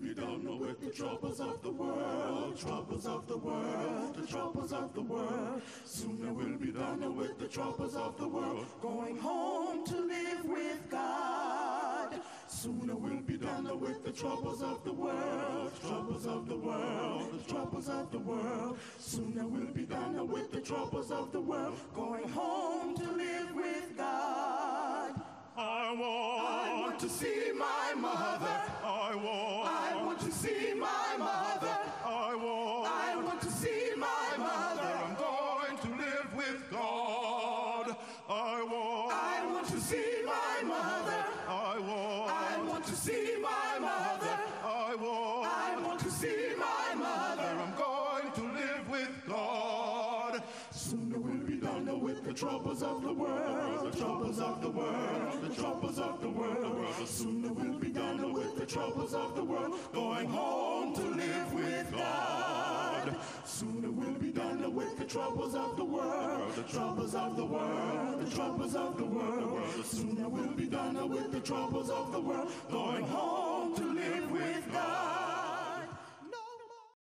be done with the troubles of the world, troubles of the world, the troubles of the world. Sooner we'll be done with the troubles of the world, going home to live with God. Sooner we'll be done with the troubles of the world, troubles of the world, the troubles of the world. Sooner we'll be done with the troubles of the world, going home to live with God. I want to see my mother. I want to see my mother. I want to see my mother. I'm going to live with God. I want to see my mother. I want to see my mother. I want to see my mother. I'm going to live with God. Sooner we'll be done with the troubles of the world, the troubles of the world, the troubles of the world. Sooner we'll be done with the troubles of the world, going home to live with God. Sooner we'll be done with the troubles of the world, the troubles of the world, the troubles of the world. Sooner we'll be done with the troubles of the world, going home to live with God.